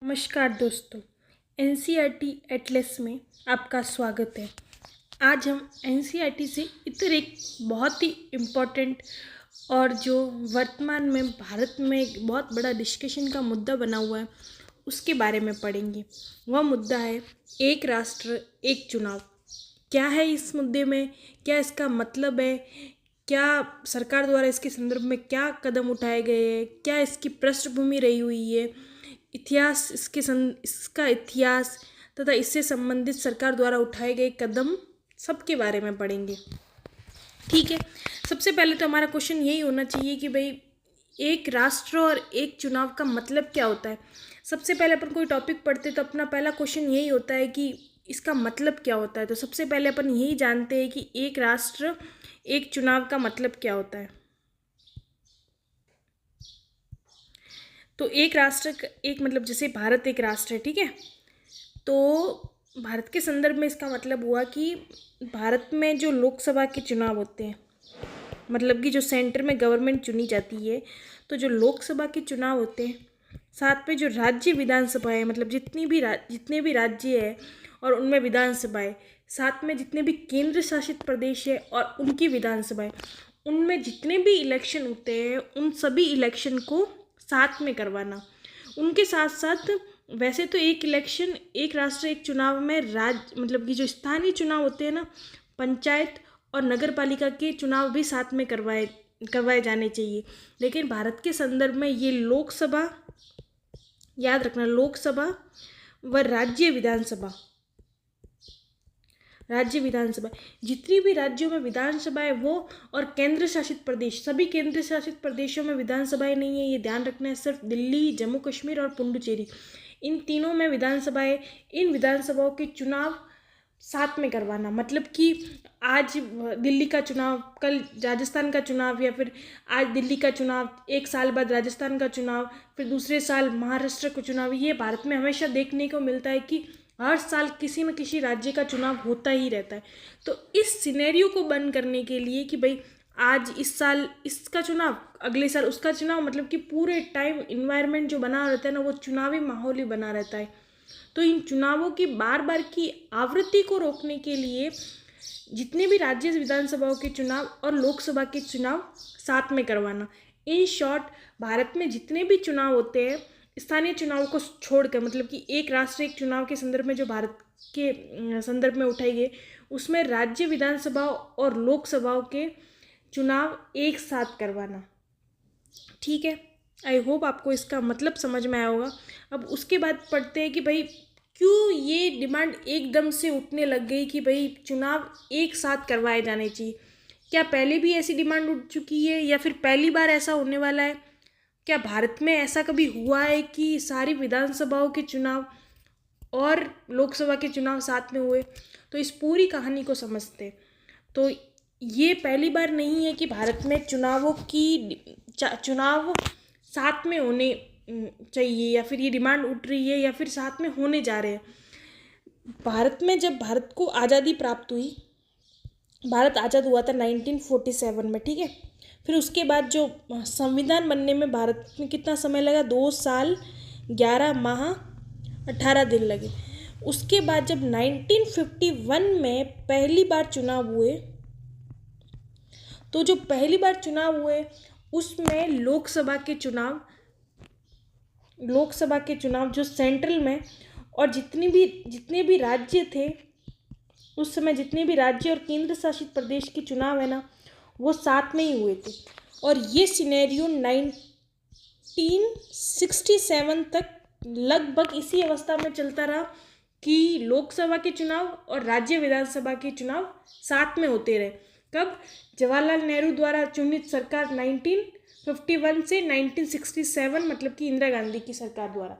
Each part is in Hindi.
नमस्कार दोस्तों, एनसीईआरटी एटलस में आपका स्वागत है। आज हम एनसीईआरटी से इतर एक बहुत ही इम्पोर्टेंट और जो वर्तमान में भारत में एक बहुत बड़ा डिस्कशन का मुद्दा बना हुआ है उसके बारे में पढ़ेंगे। वह मुद्दा है एक राष्ट्र एक चुनाव। क्या है इस मुद्दे में, क्या इसका मतलब है, क्या सरकार द्वारा इसके संदर्भ में क्या कदम उठाए गए हैं, क्या इसकी पृष्ठभूमि रही हुई है, इतिहास इसका इतिहास तथा इससे संबंधित सरकार द्वारा उठाए गए कदम सबके बारे में पढ़ेंगे। ठीक है, सबसे पहले तो हमारा क्वेश्चन यही होना चाहिए कि भाई एक राष्ट्र और एक चुनाव का मतलब क्या होता है। सबसे पहले अपन कोई टॉपिक पढ़ते तो अपना पहला क्वेश्चन यही होता है कि इसका मतलब क्या होता है। तो सबसे पहले अपन यही जानते हैं कि एक राष्ट्र एक चुनाव का मतलब क्या होता है। तो एक राष्ट्र एक मतलब जैसे भारत एक राष्ट्र है, ठीक है। तो भारत के संदर्भ में इसका मतलब हुआ कि भारत में जो लोकसभा के चुनाव होते हैं, मतलब कि जो सेंटर में गवर्नमेंट चुनी जाती है, तो जो लोकसभा के चुनाव होते हैं, साथ में जो राज्य विधानसभाएं, मतलब जितने भी राज्य है और उनमें विधानसभाएं, साथ में जितने भी केंद्र शासित प्रदेश है और उनकी विधानसभाएं, उनमें जितने भी इलेक्शन होते हैं उन सभी इलेक्शन को साथ में करवाना। उनके साथ साथ वैसे तो एक इलेक्शन एक राष्ट्र एक चुनाव में मतलब कि जो स्थानीय चुनाव होते हैं ना, पंचायत और नगर पालिका के चुनाव भी साथ में करवाए जाने चाहिए। लेकिन भारत के संदर्भ में ये लोकसभा, याद रखना, लोकसभा व राज्य विधानसभा जितनी भी राज्यों में विधानसभाएं वो और केंद्र शासित प्रदेश, सभी केंद्र शासित प्रदेशों में विधानसभाएं नहीं है, ये ध्यान रखना है। सिर्फ दिल्ली, जम्मू कश्मीर और पुडुचेरी, इन तीनों में विधानसभाएं, इन विधानसभाओं के चुनाव साथ में करवाना। मतलब कि आज दिल्ली का चुनाव, कल राजस्थान का चुनाव, या फिर आज दिल्ली का चुनाव, एक साल बाद राजस्थान का चुनाव, फिर दूसरे साल महाराष्ट्र का चुनाव। ये भारत में हमेशा देखने को मिलता है कि हर साल किसी न किसी राज्य का चुनाव होता ही रहता है। तो इस सिनेरियो को बंद करने के लिए कि भाई आज इस साल इसका चुनाव, अगले साल उसका चुनाव, मतलब कि पूरे टाइम इन्वायरमेंट जो बना रहता है ना, वो चुनावी माहौल ही बना रहता है। तो इन चुनावों की बार बार की आवृत्ति को रोकने के लिए जितने भी राज्य विधानसभाओं के चुनाव और लोकसभा के चुनाव साथ में करवाना। इन शॉर्ट, भारत में जितने भी चुनाव होते हैं स्थानीय चुनाव को छोड़कर, मतलब कि एक राष्ट्र एक चुनाव के संदर्भ में जो भारत के संदर्भ में उठाई गई, उसमें राज्य विधानसभाओं और लोकसभाओं के चुनाव एक साथ करवाना। ठीक है, आई होप आपको इसका मतलब समझ में आया होगा। अब उसके बाद पढ़ते हैं कि भाई क्यों ये डिमांड एकदम से उठने लग गई कि भाई चुनाव एक साथ करवाए जाने चाहिए। क्या पहले भी ऐसी डिमांड उठ चुकी है या फिर पहली बार ऐसा होने वाला है? क्या भारत में ऐसा कभी हुआ है कि सारी विधानसभाओं के चुनाव और लोकसभा के चुनाव साथ में हुए? तो इस पूरी कहानी को समझते हैं। तो ये पहली बार नहीं है कि भारत में चुनाव साथ में होने चाहिए, या फिर ये डिमांड उठ रही है, या फिर साथ में होने जा रहे हैं। भारत में जब भारत को आज़ादी प्राप्त हुई, भारत आज़ाद हुआ था 1947 में, ठीक है। फिर उसके बाद जो संविधान बनने में भारत में कितना समय लगा? 2 साल 11 माह 18 दिन लगे। उसके बाद जब 1951 में पहली बार चुनाव हुए, तो जो पहली बार चुनाव हुए उसमें लोकसभा के चुनाव जो सेंट्रल में, और जितने भी राज्य थे उस समय, जितने भी राज्य और केंद्र शासित प्रदेश के चुनाव है ना, वो साथ में ही हुए थे। और ये सिनेरियो 1967 तक लगभग इसी अवस्था में चलता रहा कि लोकसभा के चुनाव और राज्य विधानसभा के चुनाव साथ में होते रहे। कब? जवाहरलाल नेहरू द्वारा चुनित सरकार 1951 से 1967, मतलब कि इंदिरा गांधी की सरकार द्वारा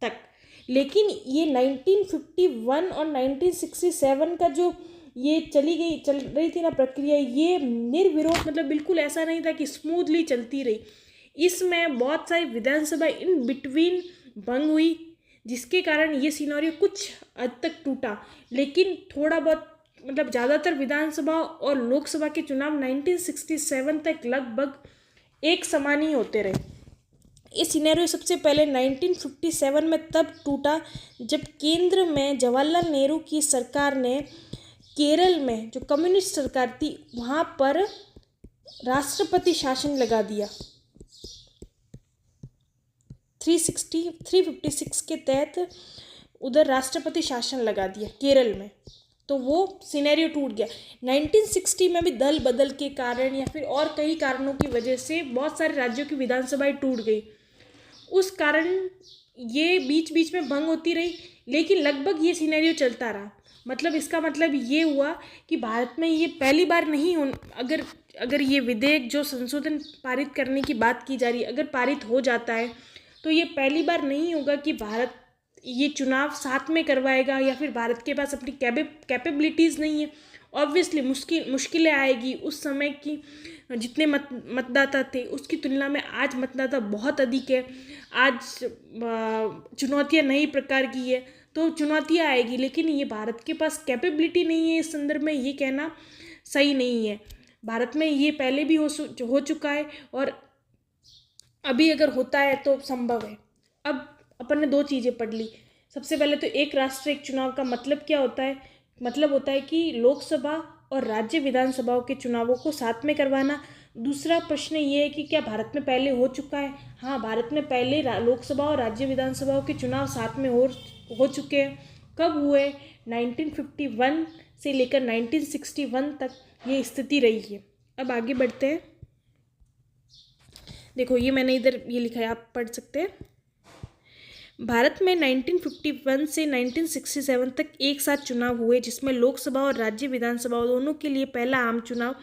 तक। लेकिन ये 1951 और 1967 का जो ये चल रही थी ना प्रक्रिया, ये निर्विरोध, मतलब बिल्कुल ऐसा नहीं था कि स्मूथली चलती रही। इसमें बहुत सारी विधानसभा इन बिटवीन भंग हुई, जिसके कारण ये सिनेरियो कुछ हद तक टूटा। लेकिन थोड़ा बहुत, मतलब ज़्यादातर विधानसभा और लोकसभा के चुनाव 1967 तक लगभग एक समान ही होते रहे। ये सिनेरियो सबसे पहले 1957 में तब टूटा जब केंद्र में जवाहरलाल नेहरू की सरकार ने केरल में जो कम्युनिस्ट सरकार थी वहाँ पर राष्ट्रपति शासन लगा दिया। 356 के तहत उधर राष्ट्रपति शासन लगा दिया केरल में, तो वो सिनेरियो टूट गया। 1960 में भी दल बदल के कारण या फिर और कई कारणों की वजह से बहुत सारे राज्यों की विधानसभाएं टूट गई। उस कारण ये बीच बीच में भंग होती रही, लेकिन लगभग ये सिनेरियो चलता रहा। मतलब इसका मतलब ये हुआ कि भारत में ये पहली बार नहीं हो, अगर ये विधेयक जो संशोधन पारित करने की बात की जा रही है अगर पारित हो जाता है तो ये पहली बार नहीं होगा कि भारत ये चुनाव साथ में करवाएगा या फिर भारत के पास अपनी कैपेबिलिटीज़ नहीं है। ऑब्वियसली मुश्किलें आएगी। उस समय की जितने मतदाता थे उसकी तुलना में आज मतदाता बहुत अधिक है। आज चुनौतियां नई प्रकार की है, तो चुनौतियां आएगी, लेकिन ये भारत के पास कैपेबिलिटी नहीं है। इस संदर्भ में ये कहना सही नहीं है। भारत में ये पहले भी हो चुका है और अभी अगर होता है तो संभव है। अब अपन ने दो चीज़ें पढ़ ली। सबसे पहले तो एक राष्ट्र एक चुनाव का मतलब क्या होता है? मतलब होता है कि लोकसभा और राज्य विधानसभाओं के चुनावों को साथ में करवाना। दूसरा प्रश्न ये है कि क्या भारत में पहले हो चुका है? हाँ, भारत में पहले लोकसभा और राज्य विधानसभाओं के चुनाव साथ में हो चुके हैं। कब हुए? 1951 से लेकर 1961 तक ये स्थिति रही है। अब आगे बढ़ते हैं। देखो ये मैंने इधर ये लिखा है, आप पढ़ सकते हैं। भारत में 1951 से 1967 तक एक साथ चुनाव हुए, जिसमें लोकसभा और राज्य विधानसभा दोनों के लिए पहला आम चुनाव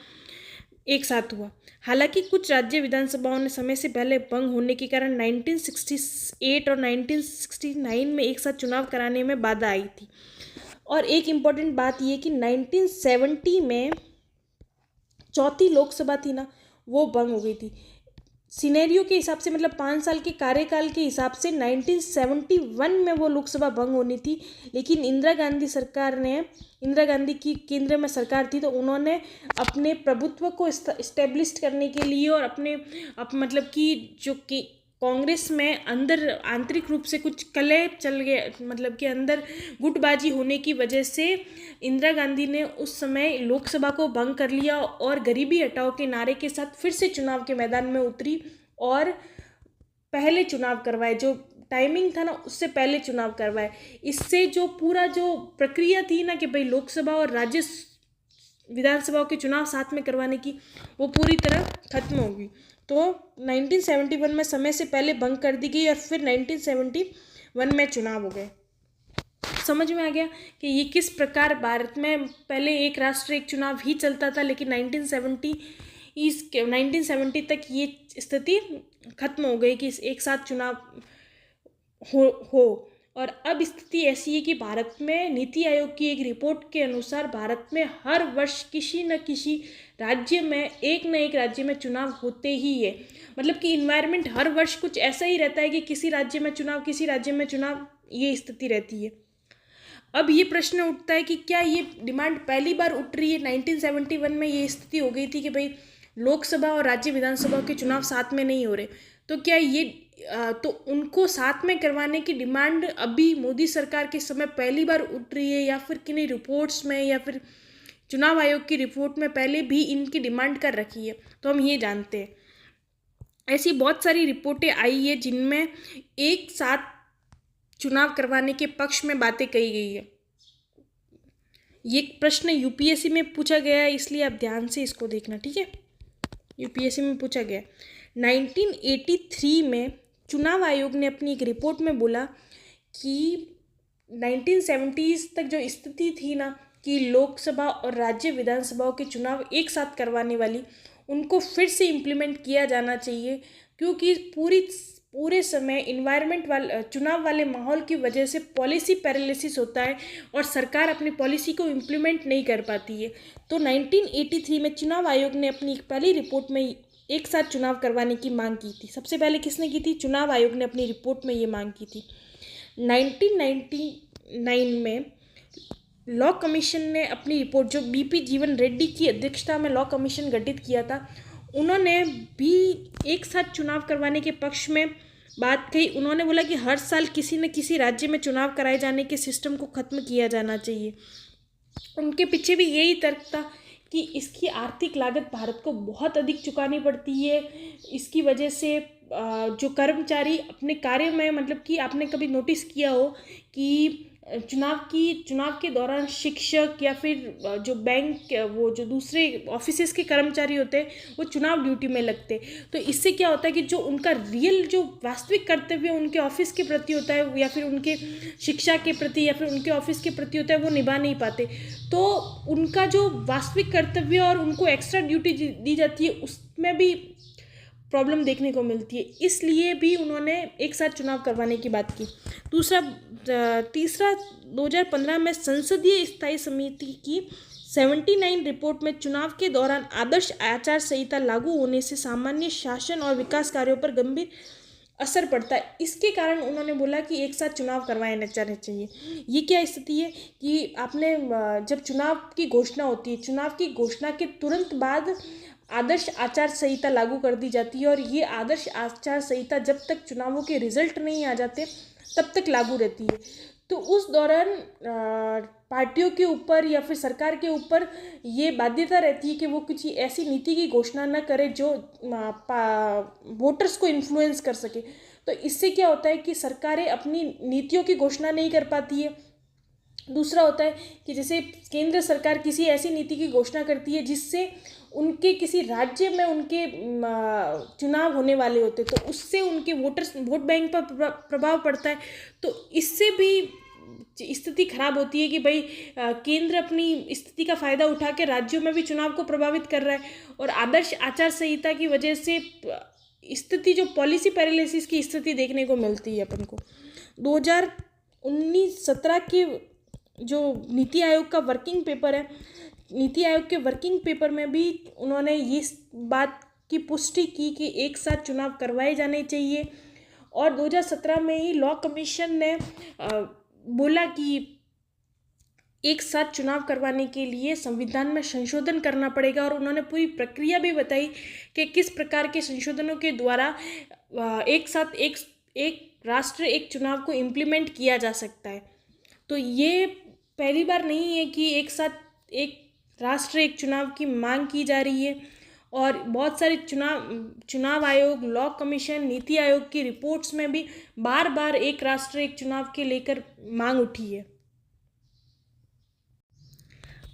एक साथ हुआ। हालांकि कुछ राज्य विधानसभाओं ने समय से पहले भंग होने के कारण 1968 और 1969 में एक साथ चुनाव कराने में बाधा आई थी। और एक इम्पॉर्टेंट बात ये कि 1970 में चौथी लोकसभा थी ना, वो भंग हो गई थी। सिनेरियो के हिसाब से, मतलब 5 साल के कार्यकाल के हिसाब से 1971 में वो लोकसभा भंग होनी थी, लेकिन इंदिरा गांधी की केंद्र में सरकार थी, तो उन्होंने अपने प्रभुत्व को इस्टेब्लिश करने के लिए और मतलब कि जो कि कांग्रेस में अंदर आंतरिक रूप से कुछ कलह चल गया, मतलब कि अंदर गुटबाजी होने की वजह से इंदिरा गांधी ने उस समय लोकसभा को भंग कर लिया और गरीबी हटाओ के नारे के साथ फिर से चुनाव के मैदान में उतरी और पहले चुनाव करवाए। जो टाइमिंग था ना उससे पहले चुनाव करवाए। इससे जो पूरा जो प्रक्रिया थी ना कि भाई लोकसभा और राज्य विधानसभाओं के चुनाव साथ में करवाने की, वो पूरी तरह खत्म होगी। तो 1971 में समय से पहले भंग कर दी गई और फिर 1971 में चुनाव हो गए। समझ में आ गया कि ये किस प्रकार भारत में पहले एक राष्ट्र एक चुनाव ही चलता था, लेकिन 1970 तक ये स्थिति खत्म हो गई कि एक साथ चुनाव हो। और अब स्थिति ऐसी है कि भारत में नीति आयोग की एक रिपोर्ट के अनुसार भारत में हर वर्ष किसी न किसी राज्य में एक न एक राज्य में चुनाव होते ही है। मतलब कि इन्वायरमेंट हर वर्ष कुछ ऐसा ही रहता है कि किसी राज्य में चुनाव, किसी राज्य में चुनाव, ये स्थिति रहती है। अब ये प्रश्न उठता है कि क्या ये डिमांड पहली बार उठ रही है? 1971 में ये स्थिति हो गई थी कि भाई लोकसभा और राज्य विधानसभा के चुनाव साथ में नहीं हो रहे, तो क्या ये तो उनको साथ में करवाने की डिमांड अभी मोदी सरकार के समय पहली बार उठ रही है, या फिर किन्हीं रिपोर्ट्स में या फिर चुनाव आयोग की रिपोर्ट में पहले भी इनकी डिमांड कर रखी है? तो हम ये जानते हैं। ऐसी बहुत सारी रिपोर्टें आई है जिनमें एक साथ चुनाव करवाने के पक्ष में बातें कही गई है। ये प्रश्न यूपीएससी में पूछा गया है, इसलिए आप ध्यान से इसको देखना, ठीक है। यूपीएससी में पूछा गया 1983 में चुनाव आयोग ने अपनी एक रिपोर्ट में बोला कि 1970s तक जो स्थिति थी ना कि लोकसभा और राज्य विधानसभाओं के चुनाव एक साथ करवाने वाली, उनको फिर से इम्प्लीमेंट किया जाना चाहिए, क्योंकि पूरे समय इन्वायरमेंट चुनाव वाले माहौल की वजह से पॉलिसी पैरालिसिस होता है और सरकार अपनी पॉलिसी को इम्प्लीमेंट नहीं कर पाती है। तो 1983 में चुनाव आयोग ने अपनी पहली रिपोर्ट में एक साथ चुनाव करवाने की मांग की थी। सबसे पहले किसने की थी? चुनाव आयोग ने अपनी रिपोर्ट में ये मांग की थी। 1999 में लॉ कमीशन ने अपनी रिपोर्ट, जो बीपी जीवन रेड्डी की अध्यक्षता में लॉ कमीशन गठित किया था, उन्होंने भी एक साथ चुनाव करवाने के पक्ष में बात कही। उन्होंने बोला कि हर साल किसी न किसी राज्य में चुनाव कराए जाने के सिस्टम को ख़त्म किया जाना चाहिए। उनके पीछे भी यही तर्क था कि इसकी आर्थिक लागत भारत को बहुत अधिक चुकानी पड़ती है। इसकी वजह से जो कर्मचारी अपने कार्य में, मतलब कि आपने कभी नोटिस किया हो कि चुनाव के दौरान शिक्षक या फिर जो बैंक, वो जो दूसरे ऑफिसेज के कर्मचारी होते हैं वो चुनाव ड्यूटी में लगते। तो इससे क्या होता है कि जो उनका रियल जो वास्तविक कर्तव्य उनके ऑफिस के प्रति होता है या फिर उनके शिक्षा के प्रति या फिर उनके ऑफिस के प्रति होता है, वो निभा नहीं पाते। तो उनका जो वास्तविक कर्तव्य और उनको एक्स्ट्रा ड्यूटी दी जाती है उसमें भी प्रॉब्लम देखने को मिलती है। इसलिए भी उन्होंने एक साथ चुनाव करवाने की बात की। तीसरा 2015 में संसदीय स्थायी समिति की 79 रिपोर्ट में चुनाव के दौरान आदर्श आचार संहिता लागू होने से सामान्य शासन और विकास कार्यों पर गंभीर असर पड़ता है। इसके कारण उन्होंने बोला कि एक साथ चुनाव करवाए जाने चाहिए। ये क्या स्थिति है कि आपने जब चुनाव की घोषणा होती है, चुनाव की घोषणा के तुरंत बाद आदर्श आचार संहिता लागू कर दी जाती है और ये आदर्श आचार संहिता जब तक चुनावों के रिजल्ट नहीं आ जाते तब तक लागू रहती है। तो उस दौरान पार्टियों के ऊपर या फिर सरकार के ऊपर ये बाध्यता रहती है कि वो किसी ऐसी नीति की घोषणा न करे जो वोटर्स को इन्फ्लुएंस कर सके। तो इससे क्या होता है कि सरकारें अपनी नीतियों की घोषणा नहीं कर पाती है। दूसरा होता है कि जैसे केंद्र सरकार किसी ऐसी नीति की घोषणा करती है जिससे उनके किसी राज्य में उनके चुनाव होने वाले होते, तो उससे उनके वोट बैंक पर प्रभाव पड़ता है। तो इससे भी स्थिति खराब होती है कि भाई केंद्र अपनी स्थिति का फ़ायदा उठा के राज्यों में भी चुनाव को प्रभावित कर रहा है। और आदर्श आचार संहिता की वजह से स्थिति, जो पॉलिसी पैरालिसिस की स्थिति देखने को मिलती है अपन को। 2019-17 के जो नीति आयोग का वर्किंग पेपर है, नीति आयोग के वर्किंग पेपर में भी उन्होंने इस बात की पुष्टि की कि एक साथ चुनाव करवाए जाने चाहिए। और 2017 में ही लॉ कमीशन ने बोला कि एक साथ चुनाव करवाने के लिए संविधान में संशोधन करना पड़ेगा। और उन्होंने पूरी प्रक्रिया भी बताई कि किस प्रकार के संशोधनों के द्वारा एक साथ एक राष्ट्र एक चुनाव को इम्प्लीमेंट किया जा सकता है। तो ये पहली बार नहीं है कि एक साथ एक राष्ट्र एक चुनाव की मांग की जा रही है। और बहुत सारे चुनाव आयोग, लॉ कमीशन, नीति आयोग की रिपोर्ट्स में भी बार बार एक राष्ट्र एक चुनाव के लेकर मांग उठी है।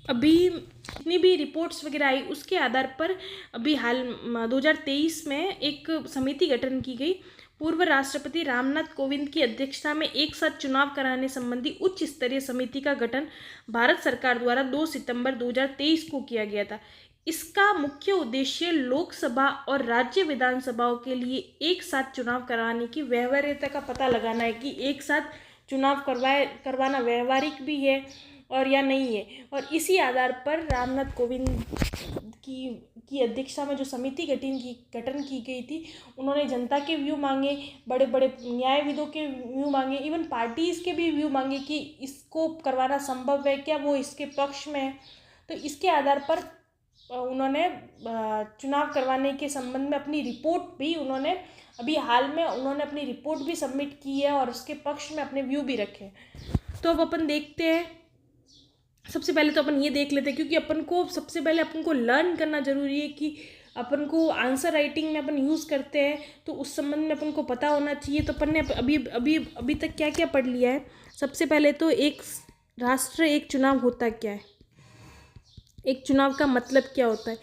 अभी जितनी भी रिपोर्ट्स वगैरह आई उसके आधार पर अभी हाल 2023 में एक समिति गठन की गई। पूर्व राष्ट्रपति रामनाथ कोविंद की अध्यक्षता में एक साथ चुनाव कराने संबंधी उच्च स्तरीय समिति का गठन भारत सरकार द्वारा 2 सितंबर 2023 को किया गया था। इसका मुख्य उद्देश्य लोकसभा और राज्य विधानसभाओं के लिए एक साथ चुनाव कराने की व्यवहार्यता का पता लगाना है कि एक साथ चुनाव करवाना व्यवहारिक भी है और या नहीं है। और इसी आधार पर रामनाथ कोविंद की अध्यक्षता में जो समिति गठन की गई थी, उन्होंने जनता के व्यू मांगे, बड़े बड़े न्यायविदों के व्यू मांगे, इवन पार्टीज़ के भी व्यू मांगे कि इसको करवाना संभव है क्या, वो इसके पक्ष में है। तो इसके आधार पर उन्होंने चुनाव करवाने के संबंध में अपनी रिपोर्ट भी अभी हाल में उन्होंने अपनी रिपोर्ट भी सबमिट की है और उसके पक्ष में अपने व्यू भी रखे। तो अब अपन देखते हैं। सबसे पहले तो अपन ये देख लेते हैं, क्योंकि सबसे पहले अपन को लर्न करना ज़रूरी है कि अपन को आंसर राइटिंग में अपन यूज़ करते हैं तो उस संबंध में अपन को पता होना चाहिए। तो अपन ने अभी तक क्या क्या पढ़ लिया है। सबसे पहले तो एक राष्ट्र एक चुनाव होता क्या है, एक चुनाव का मतलब क्या होता है,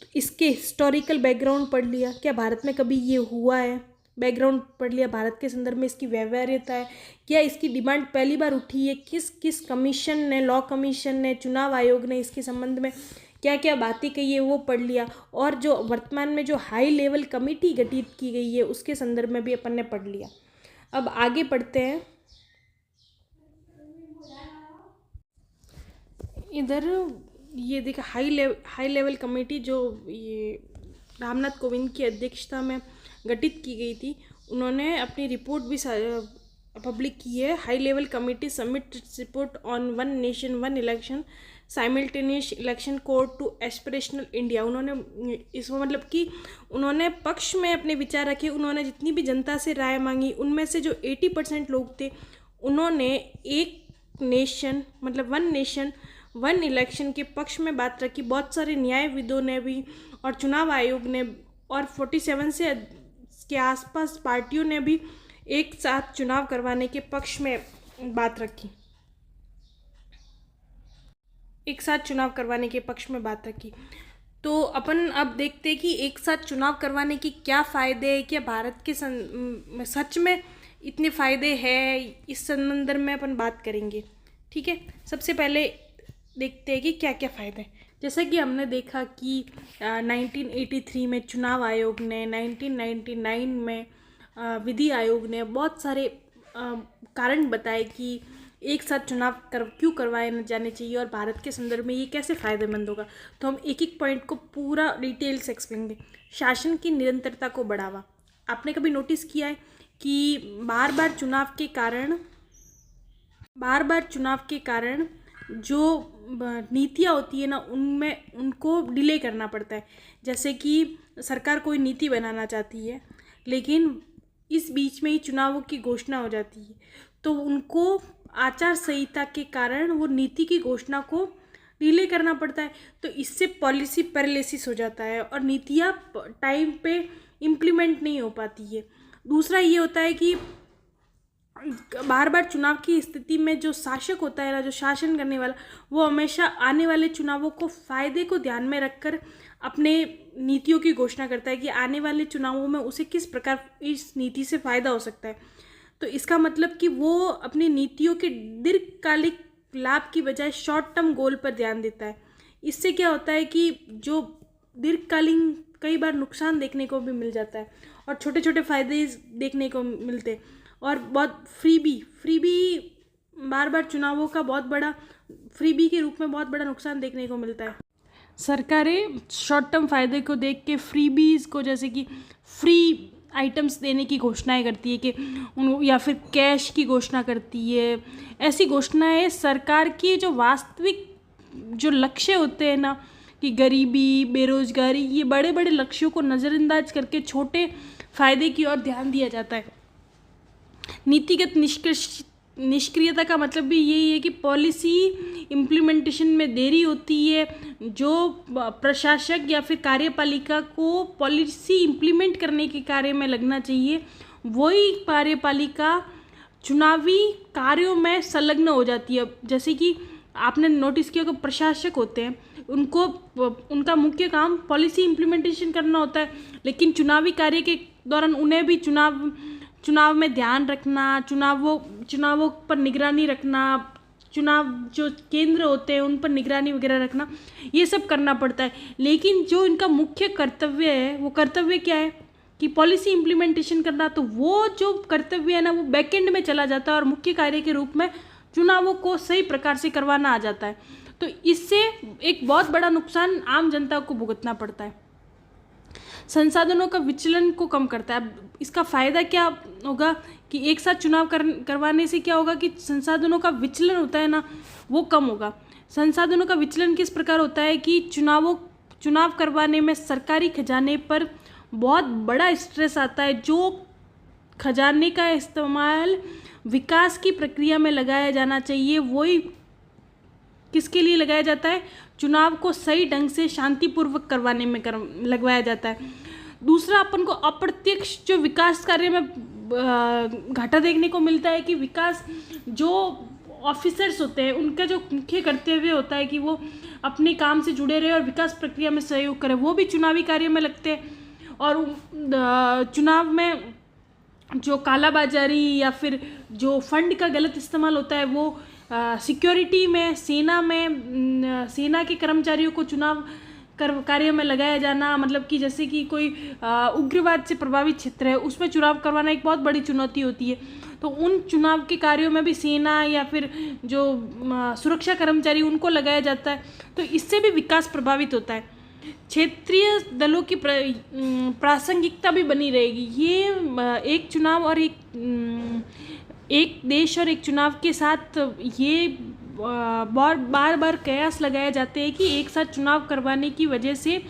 तो इसके हिस्टोरिकल बैकग्राउंड पढ़ लिया, क्या भारत में कभी ये हुआ है, बैकग्राउंड पढ़ लिया, भारत के संदर्भ में इसकी व्यवहार्यता है, क्या इसकी डिमांड पहली बार उठी है, किस कमीशन ने, लॉ कमीशन ने, चुनाव आयोग ने इसके संबंध में क्या क्या बातें कही है वो पढ़ लिया। और जो वर्तमान में जो हाई लेवल कमेटी गठित की गई है उसके संदर्भ में भी अपन ने पढ़ लिया। अब आगे पढ़ते हैं। इधर ये देखा हाई लेवल कमेटी जो ये रामनाथ कोविंद की अध्यक्षता में गठित की गई थी, उन्होंने अपनी रिपोर्ट भी पब्लिक की है। High level committee submit report on one nation one election simultaneous election code to aspirational India. उन्होंने इसमें मतलब कि उन्होंने पक्ष में अपने विचार रखे। उन्होंने जितनी भी जनता से राय मांगी उनमें से जो 80% लोग थे उन्होंने एक नेशन मतलब वन नेशन वन इलेक्शन के पक्ष में बात रखी। बहुत सारे न्यायविदों ने भी और चुनाव आयोग ने और 47 से के आसपास पार्टियों ने भी एक साथ चुनाव करवाने के पक्ष में बात रखी। एक साथ चुनाव करवाने के पक्ष में बात रखी। तो अपन अब देखते हैं कि एक साथ चुनाव करवाने की क्या फ़ायदे हैं, क्या भारत के सच में इतने फ़ायदे हैं, इस संदर्भ में अपन बात करेंगे। ठीक है, सबसे पहले देखते हैं कि क्या क्या फ़ायदे हैं। जैसा कि हमने देखा कि 1983 में चुनाव आयोग ने, 1999 में विधि आयोग ने बहुत सारे कारण बताए कि एक साथ चुनाव क्यों करवाए जाने चाहिए और भारत के संदर्भ में ये कैसे फ़ायदेमंद होगा। तो हम एक एक पॉइंट को पूरा डिटेल से एक्सप्लेन करेंगे। शासन की निरंतरता को बढ़ावा। आपने कभी नोटिस किया है कि बार बार चुनाव के कारण जो नीतियाँ होती है ना उनमें उनको डिले करना पड़ता है। जैसे कि सरकार कोई नीति बनाना चाहती है लेकिन इस बीच में ही चुनावों की घोषणा हो जाती है, तो उनको आचार संहिता के कारण वो नीति की घोषणा को डिले करना पड़ता है। तो इससे पॉलिसी पैरालिसिस हो जाता है और नीतियाँ टाइम पे इम्प्लीमेंट नहीं हो पाती है। दूसरा ये होता है कि बार बार चुनाव की स्थिति में जो शासक होता है ना, जो शासन करने वाला, वो हमेशा आने वाले चुनावों को फ़ायदे को ध्यान में रखकर अपने नीतियों की घोषणा करता है कि आने वाले चुनावों में उसे किस प्रकार इस नीति से फ़ायदा हो सकता है। तो इसका मतलब कि वो अपनी नीतियों के दीर्घकालिक लाभ की बजाय शॉर्ट टर्म गोल पर ध्यान देता है। इससे क्या होता है कि जो दीर्घकालीन कई बार नुकसान देखने को भी मिल जाता है और छोटे छोटे फायदे देखने को मिलते हैं और बहुत फ्रीबी बार बार चुनावों का बहुत बड़ा फ्रीबी के रूप में बहुत बड़ा नुकसान देखने को मिलता है। सरकारें शॉर्ट टर्म फायदे को देख के फ्रीबीज को, जैसे कि फ्री आइटम्स देने की घोषणाएं करती है कि या फिर कैश की घोषणा करती है। ऐसी घोषणाएं सरकार की जो वास्तविक जो लक्ष्य होते हैं ना कि गरीबी, बेरोजगारी, ये बड़े बड़े लक्ष्यों को नज़रअंदाज करके छोटे फायदे की ओर ध्यान दिया जाता है। नीतिगत निष्क्रियता का मतलब भी यही है कि पॉलिसी इम्प्लीमेंटेशन में देरी होती है। जो प्रशासक या फिर कार्यपालिका को पॉलिसी इम्प्लीमेंट करने के कार्य में लगना चाहिए, वही कार्यपालिका चुनावी कार्यों में संलग्न हो जाती है। जैसे कि आपने नोटिस किया कि प्रशासक होते हैं, उनका मुख्य काम पॉलिसी इम्प्लीमेंटेशन करना होता है, लेकिन चुनावी कार्य के दौरान उन्हें भी चुनाव में ध्यान रखना, चुनावों पर निगरानी रखना, चुनाव जो केंद्र होते हैं उन पर निगरानी वगैरह रखना, ये सब करना पड़ता है। लेकिन जो इनका मुख्य कर्तव्य है, वो कर्तव्य क्या है कि पॉलिसी इम्प्लीमेंटेशन करना, तो वो जो कर्तव्य है ना वो बैकएंड में चला जाता है और मुख्य कार्य के रूप में चुनावों को सही प्रकार से करवाना आ जाता है। तो इससे एक बहुत बड़ा नुकसान आम जनता को भुगतना पड़ता है। संसाधनों का विचलन को कम करता है। अब इसका फ़ायदा क्या होगा कि एक साथ चुनाव करवाने से क्या होगा कि संसाधनों का विचलन होता है ना वो कम होगा। संसाधनों का विचलन किस प्रकार होता है कि चुनाव करवाने में सरकारी खजाने पर बहुत बड़ा स्ट्रेस आता है। जो खजाने का इस्तेमाल विकास की प्रक्रिया में लगाया जाना चाहिए, वही किसके लिए लगाया जाता है? चुनाव को सही ढंग से शांतिपूर्वक करवाने में लगवाया जाता है। दूसरा, अपन को अप्रत्यक्ष जो विकास कार्य में घाटा देखने को मिलता है कि विकास जो ऑफिसर्स होते हैं उनका जो मुख्य कर्तव्य होता है कि वो अपने काम से जुड़े रहे और विकास प्रक्रिया में सहयोग करें, वो भी चुनावी कार्य में लगते हैं। और चुनाव में जो कालाबाजारी या फिर जो फंड का गलत इस्तेमाल होता है वो सिक्योरिटी में, सेना के कर्मचारियों को चुनाव कार्य में लगाया जाना, मतलब कि जैसे कि कोई उग्रवाद से प्रभावित क्षेत्र है उसमें चुनाव करवाना एक बहुत बड़ी चुनौती होती है। तो उन चुनाव के कार्यों में भी सेना या फिर जो सुरक्षा कर्मचारी उनको लगाया जाता है, तो इससे भी विकास प्रभावित होता है। क्षेत्रीय दलों की प्रासंगिकता भी बनी रहेगी। ये एक चुनाव और एक एक देश और एक चुनाव के साथ ये बार बार कयास लगाए जाते हैं कि एक साथ चुनाव करवाने की वजह से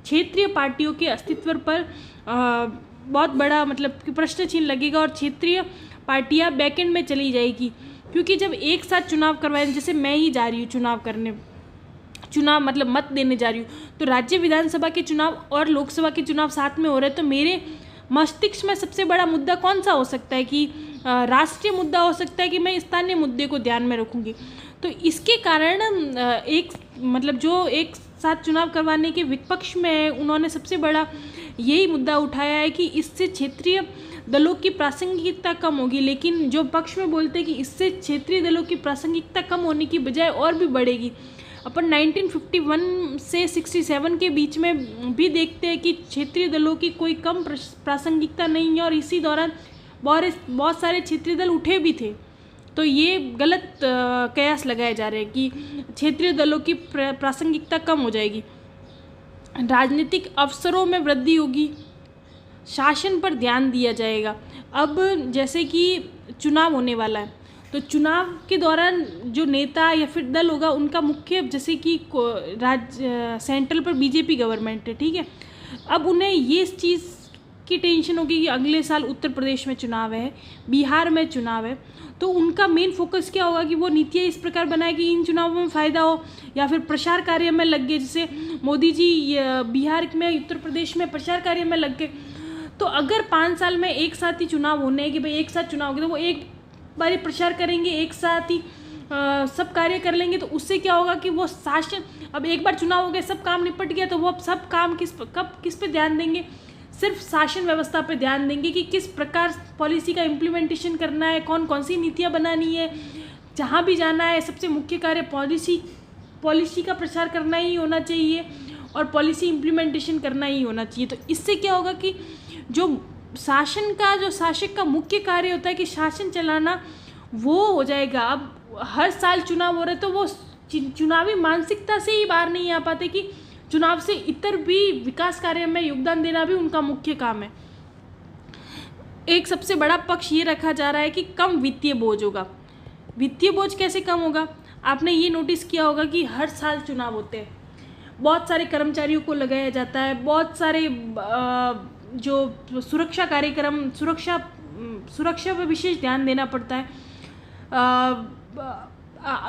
क्षेत्रीय पार्टियों के अस्तित्व पर बहुत बड़ा मतलब कि प्रश्न चिन्ह लगेगा और क्षेत्रीय पार्टियां बैकएंड में चली जाएगी। क्योंकि जब एक साथ चुनाव करवाए, जैसे मैं ही जा रही हूँ चुनाव मतलब मत देने जा रही हूँ, तो राज्य विधानसभा के चुनाव और लोकसभा के चुनाव साथ में हो रहे हैं, तो मेरे मस्तिष्क में सबसे बड़ा मुद्दा कौन सा हो सकता है कि राष्ट्रीय मुद्दा हो सकता है कि मैं स्थानीय मुद्दे को ध्यान में रखूँगी। तो इसके कारण एक मतलब जो एक साथ चुनाव करवाने के विपक्ष में है, उन्होंने सबसे बड़ा यही मुद्दा उठाया है कि इससे क्षेत्रीय दलों की प्रासंगिकता कम होगी। लेकिन जो पक्ष में बोलते हैं कि इससे क्षेत्रीय दलों की प्रासंगिकता कम होने की बजाय और भी बढ़ेगी। अपन 1951 से 67 के बीच में भी देखते हैं कि क्षेत्रीय दलों की कोई कम प्रासंगिकता नहीं है और इसी दौरान बहुत सारे क्षेत्रीय दल उठे भी थे। तो ये गलत कयास लगाए जा रहे हैं कि क्षेत्रीय दलों की प्रासंगिकता कम हो जाएगी, राजनीतिक अवसरों में वृद्धि होगी, शासन पर ध्यान दिया जाएगा। अब जैसे कि चुनाव होने वाला है, तो चुनाव के दौरान जो नेता या फिर दल होगा उनका मुख्य, जैसे कि सेंट्रल पर बीजेपी गवर्नमेंट है, ठीक है। अब उन्हें ये चीज़ की टेंशन होगी कि अगले साल उत्तर प्रदेश में चुनाव है, बिहार में चुनाव है, तो उनका मेन फोकस क्या होगा कि वो नीतियाँ इस प्रकार बनाए कि इन चुनावों में फ़ायदा हो, या फिर प्रचार कार्य में लग गए, जैसे मोदी जी बिहार में, उत्तर प्रदेश में प्रचार कार्य में लग गए। तो अगर 5 साल में एक साथ ही चुनाव होने हैं कि भाई एक साथ चुनाव होगा, तो वो एक बारी प्रचार करेंगे, एक साथ ही सब कार्य कर लेंगे, तो उससे क्या होगा कि वो शासन, अब एक बार चुनाव हो गए, सब काम निपट गया, तो वो अब सब काम किस पे ध्यान देंगे, सिर्फ शासन व्यवस्था पे ध्यान देंगे कि किस प्रकार पॉलिसी का इम्प्लीमेंटेशन करना है, कौन सी नीतियाँ बनानी है, जहाँ भी जाना है सबसे मुख्य कार्य पॉलिसी का प्रचार करना ही होना चाहिए और पॉलिसी इम्प्लीमेंटेशन करना ही होना चाहिए। तो इससे क्या होगा कि जो शासक का मुख्य कार्य होता है कि शासन चलाना, वो हो जाएगा। अब हर साल चुनाव हो रहे, तो वो चुनावी मानसिकता से ही बाहर नहीं आ पाते कि चुनाव से इतर भी विकास कार्य में योगदान देना भी उनका मुख्य काम है। एक सबसे बड़ा पक्ष ये रखा जा रहा है कि कम वित्तीय बोझ होगा। वित्तीय बोझ कैसे कम होगा? आपने ये नोटिस किया होगा कि हर साल चुनाव होते हैं, बहुत सारे कर्मचारियों को लगाया जाता है, बहुत सारे जो सुरक्षा कार्यक्रम, सुरक्षा पर विशेष ध्यान देना पड़ता है,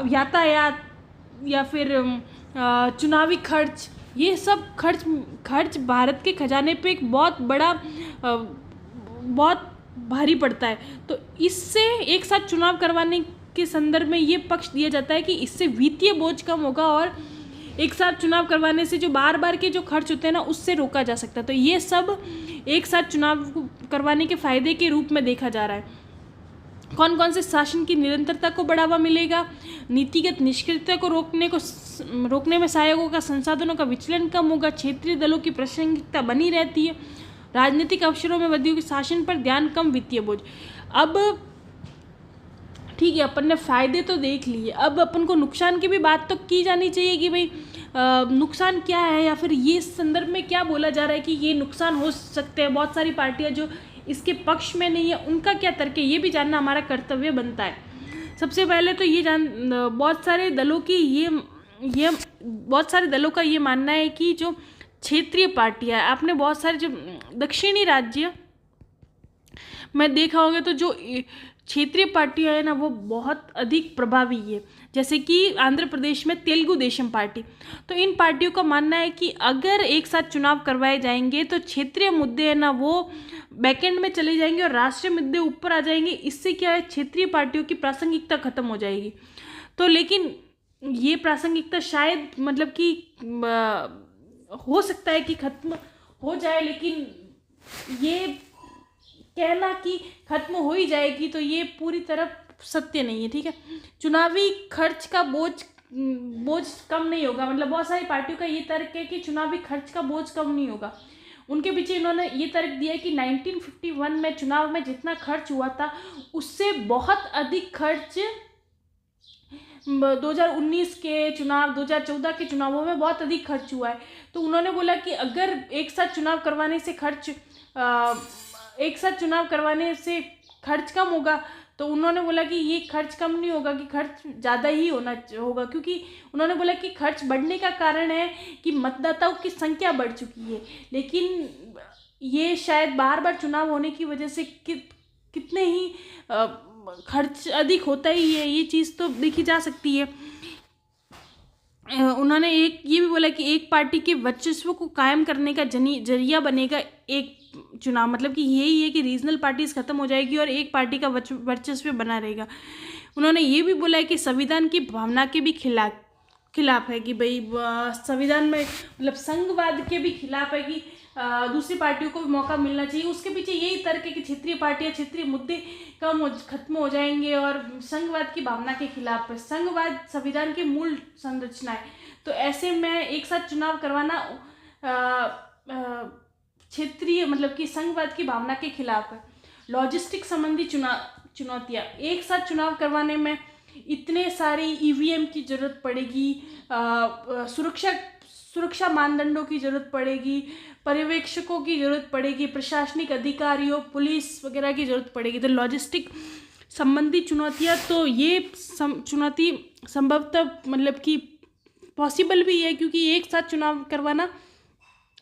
यातायात या फिर चुनावी खर्च, ये सब खर्च भारत के खजाने पे एक बहुत बड़ा बहुत भारी पड़ता है। तो इससे एक साथ चुनाव करवाने के संदर्भ में ये पक्ष दिया जाता है कि इससे वित्तीय बोझ कम होगा और एक साथ चुनाव करवाने से जो बार के जो खर्च होते हैं ना, उससे रोका जा सकता है। तो ये सब एक साथ चुनाव करवाने के फायदे के रूप में देखा जा रहा है। कौन से शासन की निरंतरता को बढ़ावा मिलेगा, नीतिगत निष्क्रियता को रोकने में सहायक होगा, संसाधनों का विचलन कम होगा, क्षेत्रीय दलों की प्रासंगिकता बनी रहती है, राजनीतिक अवसरों में वृद्धि होगी, शासन पर ध्यान कम, वित्तीय बोझ। अब ठीक है, अपन ने फायदे तो देख लिए, अब अपन को नुकसान की भी बात तो की जानी चाहिए कि भाई नुकसान क्या है, या फिर ये संदर्भ में क्या बोला जा रहा है कि ये नुकसान हो सकते हैं। बहुत सारी पार्टियां जो इसके पक्ष में नहीं है, उनका क्या तर्क है, ये भी जानना हमारा कर्तव्य बनता है। सबसे पहले तो ये बहुत सारे दलों का ये मानना है कि जो क्षेत्रीय पार्टियां है, आपने बहुत सारे जो दक्षिणी राज्य में देखा होगा, तो जो क्षेत्रीय पार्टियां है ना, वो बहुत अधिक प्रभावी है। जैसे कि आंध्र प्रदेश में तेलुगु देशम पार्टी, तो इन पार्टियों का मानना है कि अगर एक साथ चुनाव करवाए जाएंगे तो क्षेत्रीय मुद्दे है ना, वो बैकएंड में चले जाएंगे और राष्ट्रीय मुद्दे ऊपर आ जाएंगे। इससे क्या है, क्षेत्रीय पार्टियों की प्रासंगिकता खत्म हो जाएगी। तो लेकिन ये प्रासंगिकता शायद मतलब कि हो सकता है कि खत्म हो जाए, लेकिन ये कहना कि खत्म हो ही जाएगी तो ये पूरी तरह सत्य नहीं है, ठीक है। चुनावी खर्च का बोझ कम नहीं होगा, मतलब बहुत सारी पार्टियों का ये तर्क है कि चुनावी खर्च का बोझ कम नहीं होगा। उनके पीछे इन्होंने ये तर्क दिया है कि 1951 में चुनाव में जितना खर्च हुआ था, उससे बहुत अधिक खर्च 2019 के चुनाव, 2014 के चुनावों में बहुत अधिक खर्च हुआ है। तो उन्होंने बोला कि अगर एक साथ चुनाव करवाने से खर्च कम होगा, तो उन्होंने बोला कि ये खर्च कम नहीं होगा, कि खर्च ज़्यादा ही होगा, क्योंकि उन्होंने बोला कि खर्च बढ़ने का कारण है कि मतदाताओं की संख्या बढ़ चुकी है। लेकिन ये शायद बार बार चुनाव होने की वजह से कितने ही खर्च अधिक होता ही है, ये चीज़ तो देखी जा सकती है। उन्होंने एक ये भी बोला कि एक पार्टी के वर्चस्व को कायम करने का जरिया बनेगा एक चुनाव, मतलब कि यही है कि रीजनल पार्टीज खत्म हो जाएगी और एक पार्टी का वर्चस्व बना रहेगा। उन्होंने ये भी बोला है कि संविधान की भावना के भी खिलाफ है, कि भाई संविधान में मतलब संघवाद के भी खिलाफ है, कि दूसरी पार्टियों को भी मौका मिलना चाहिए। उसके पीछे यही तर्क है कि क्षेत्रीय पार्टियां, क्षेत्रीय मुद्दे खत्म हो जाएंगे और संघवाद की भावना के खिलाफ है। संघवाद संविधान की मूल संरचना है, तो ऐसे में एक साथ चुनाव करवाना क्षेत्रीय मतलब कि संघवाद की भावना के खिलाफ है। लॉजिस्टिक संबंधी चुनौतियाँ, एक साथ चुनाव करवाने में इतने सारी ईवीएम की जरूरत पड़ेगी, सुरक्षा मानदंडों की जरूरत पड़ेगी, पर्यवेक्षकों की जरूरत पड़ेगी, प्रशासनिक अधिकारियों, पुलिस वगैरह की जरूरत पड़ेगी। तो लॉजिस्टिक संबंधी चुनौतियाँ, तो ये चुनौती संभवतः मतलब कि पॉसिबल भी है, क्योंकि एक साथ चुनाव करवाना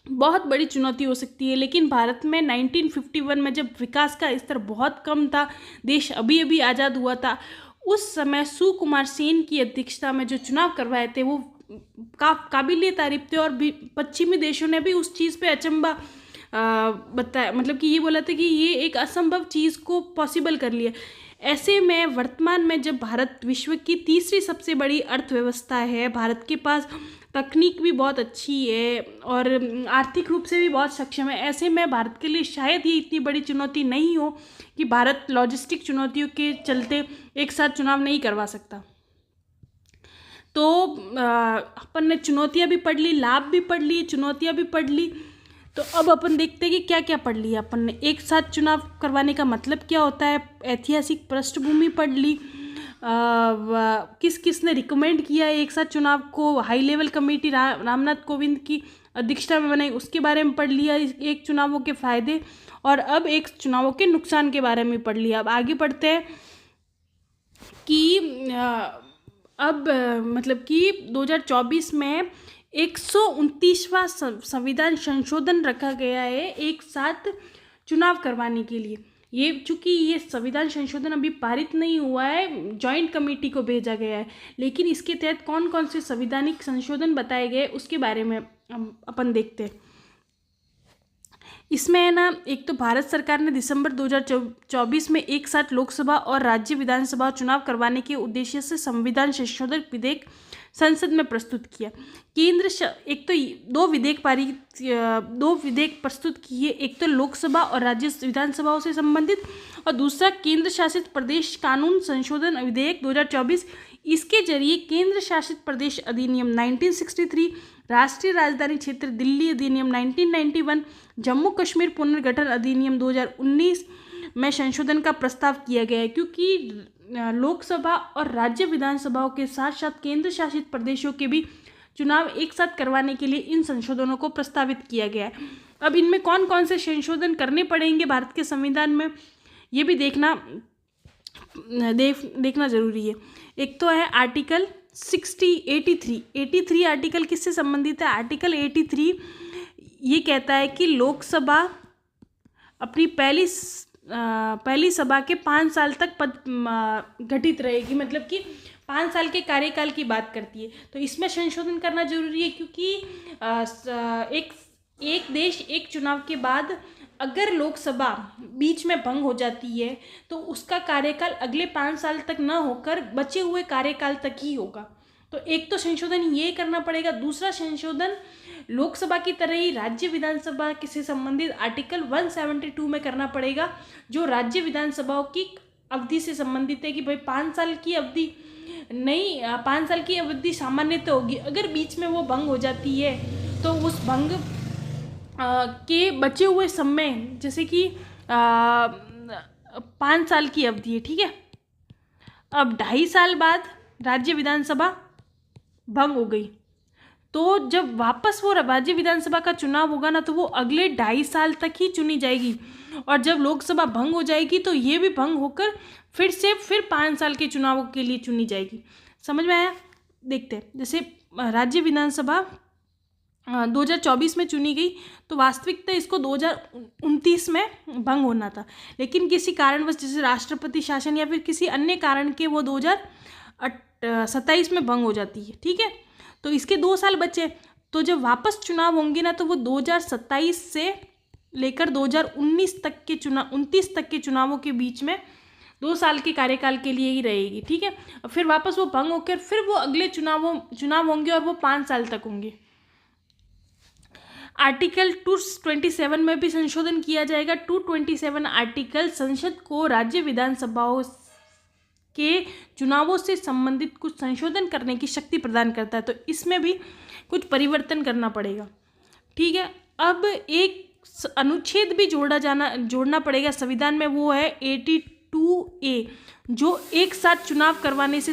बहुत बड़ी चुनौती हो सकती है। लेकिन भारत में 1951 में जब विकास का स्तर बहुत कम था, देश अभी अभी आज़ाद हुआ था, उस समय सुकुमार सेन की अध्यक्षता में जो चुनाव करवाए थे वो काबिल तारीफ थे, और पश्चिमी देशों ने भी उस चीज़ पे अचंभा बताया, मतलब कि ये बोला था कि ये एक असंभव चीज़ को पॉसिबल कर लिया। ऐसे में वर्तमान में जब भारत विश्व की तीसरी सबसे बड़ी अर्थव्यवस्था है, भारत के पास तकनीक भी बहुत अच्छी है और आर्थिक रूप से भी बहुत सक्षम है, ऐसे में भारत के लिए शायद ये इतनी बड़ी चुनौती नहीं हो कि भारत लॉजिस्टिक चुनौतियों के चलते एक साथ चुनाव नहीं करवा सकता। तो अपन ने चुनौतियाँ भी पढ़ ली, लाभ भी पढ़ लिए, चुनौतियाँ भी पढ़ ली। तो अब अपन देखते हैं कि क्या क्या पढ़ लिया अपन ने। एक साथ चुनाव करवाने का मतलब क्या होता है, ऐतिहासिक पृष्ठभूमि पढ़ ली, किस किस ने रिकमेंड किया एक साथ चुनाव को, high level committee Ramnath Kovind की अध्यक्षता में बनाई, उसके बारे में पढ़ लिया, एक चुनावों के फायदे, और अब एक चुनावों के नुकसान के बारे में पढ़ लिया। अब आगे पढ़ते हैं कि अब मतलब कि 2024 में 129वां संविधान संशोधन रखा गया है एक साथ चुनाव करवाने के लिए। ये चूँकि ये संविधान संशोधन अभी पारित नहीं हुआ है, जॉइंट कमेटी को भेजा गया है, लेकिन इसके तहत कौन कौन से संवैधानिक संशोधन बताए गए उसके बारे में अपन देखते हैं। इसमें है ना, एक तो भारत सरकार ने दिसंबर 2024 में एक साथ लोकसभा और राज्य विधानसभा चुनाव करवाने के उद्देश्य से संविधान संशोधन विधेयक संसद में प्रस्तुत किया। एक तो दो विधेयक प्रस्तुत किए, एक तो लोकसभा और राज्य विधानसभाओं से संबंधित, और दूसरा केंद्र शासित प्रदेश कानून संशोधन विधेयक 2024। इसके जरिए केंद्र शासित प्रदेश अधिनियम 1963, राष्ट्रीय राजधानी क्षेत्र दिल्ली अधिनियम 1991, जम्मू कश्मीर पुनर्गठन अधिनियम 2019 में संशोधन का प्रस्ताव किया गया है, क्योंकि लोकसभा और राज्य विधानसभाओं के साथ साथ केंद्र शासित प्रदेशों के भी चुनाव एक साथ करवाने के लिए इन संशोधनों को प्रस्तावित किया गया है। अब इनमें कौन कौन से संशोधन करने पड़ेंगे भारत के संविधान में, ये भी देखना जरूरी है। एक तो है आर्टिकल 83 आर्टिकल किससे संबंधित है। आर्टिकल 83 ये कहता है कि लोकसभा अपनी पहली सभा के 5 साल तक गठित रहेगी, मतलब कि 5 साल के कार्यकाल की बात करती है। तो इसमें संशोधन करना जरूरी है, क्योंकि एक देश एक चुनाव के बाद अगर लोकसभा बीच में भंग हो जाती है तो उसका कार्यकाल अगले 5 साल तक न होकर बचे हुए कार्यकाल तक ही होगा। तो एक तो संशोधन ये करना पड़ेगा। दूसरा संशोधन लोकसभा की तरह ही राज्य विधानसभा से संबंधित आर्टिकल 172 में करना पड़ेगा, जो राज्य विधानसभाओं की अवधि से संबंधित है, कि भाई 5 साल की अवधि नहीं, 5 साल की अवधि सामान्यतः होगी। अगर बीच में वो भंग हो जाती है तो उस भंग के बचे हुए समय, जैसे कि 5 साल की अवधि है, ठीक है। अब 2.5 साल बाद राज्य विधानसभा भंग हो गई, तो जब वापस वो राज्य विधानसभा का चुनाव होगा ना, तो वो अगले 2.5 साल तक ही चुनी जाएगी, और जब लोकसभा भंग हो जाएगी तो ये भी भंग होकर फिर 5 साल के चुनावों के लिए चुनी जाएगी। समझ में आया? देखते हैं, जैसे राज्य विधानसभा 2024 में चुनी गई, तो वास्तविकता इसको 2029 में भंग होना था, लेकिन किसी कारणवश जैसे राष्ट्रपति शासन या फिर किसी अन्य कारण के वो 2027 में भंग हो जाती है। ठीक है, तो इसके 2 साल बचे, तो जब वापस चुनाव होंगे ना तो वो 2027 से लेकर 2019 तक के 29 तक के चुनावों के बीच में 2 साल के कार्यकाल के लिए ही रहेगी। ठीक है, फिर वापस वो भंग होकर फिर वो अगले चुनाव होंगे और वो 5 साल तक होंगे। आर्टिकल 227 में भी संशोधन किया जाएगा। 227 आर्टिकल संसद को राज्य विधानसभाओं के चुनावों से संबंधित कुछ संशोधन करने की शक्ति प्रदान करता है, तो इसमें भी कुछ परिवर्तन करना पड़ेगा। ठीक है, अब एक अनुच्छेद भी जोड़ना पड़ेगा संविधान में, वो है 82A, जो एक साथ चुनाव करवाने से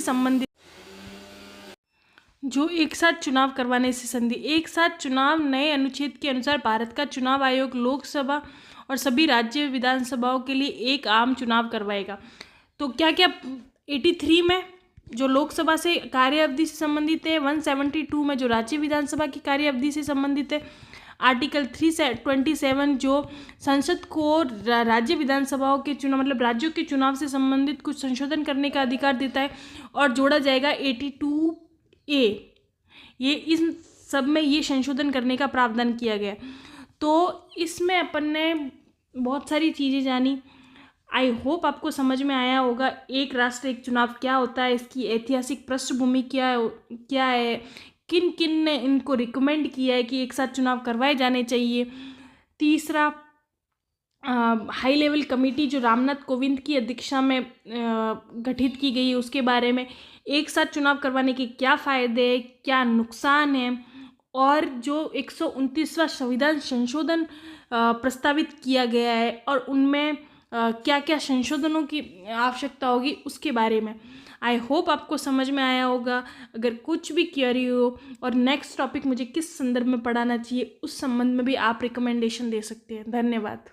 एक साथ चुनाव नए अनुच्छेद के अनुसार भारत का चुनाव आयोग लोकसभा और सभी राज्य विधानसभाओं के लिए एक आम चुनाव करवाएगा। तो क्या क्या 83 में जो लोकसभा से कार्य अवधि से संबंधित है, 172 में जो राज्य विधानसभा की कार्य अवधि से संबंधित है, आर्टिकल 327 जो संसद को राज्य विधानसभाओं के चुनाव मतलब राज्यों के चुनाव से संबंधित कुछ संशोधन करने का अधिकार देता है, और जोड़ा जाएगा 82A। ये इन सब में ये संशोधन करने का प्रावधान किया गया। तो इसमें अपन ने बहुत सारी चीज़ें जानी। आई होप आपको समझ में आया होगा एक राष्ट्र एक चुनाव क्या होता है, इसकी ऐतिहासिक पृष्ठभूमि क्या है, किन किन ने इनको रिकमेंड किया है कि एक साथ चुनाव करवाए जाने चाहिए। तीसरा, हाई लेवल कमेटी जो रामनाथ कोविंद की अध्यक्षता में गठित की गई है उसके बारे में, एक साथ चुनाव करवाने के क्या फ़ायदे हैं, क्या नुकसान है, और जो 129वां संविधान संशोधन प्रस्तावित किया गया है और उनमें क्या क्या संशोधनों की आवश्यकता होगी उसके बारे में। आई होप आपको समझ में आया होगा। अगर कुछ भी क्वेरी हो और नेक्स्ट टॉपिक मुझे किस संदर्भ में पढ़ाना चाहिए उस संबंध में भी आप रिकमेंडेशन दे सकते हैं। धन्यवाद।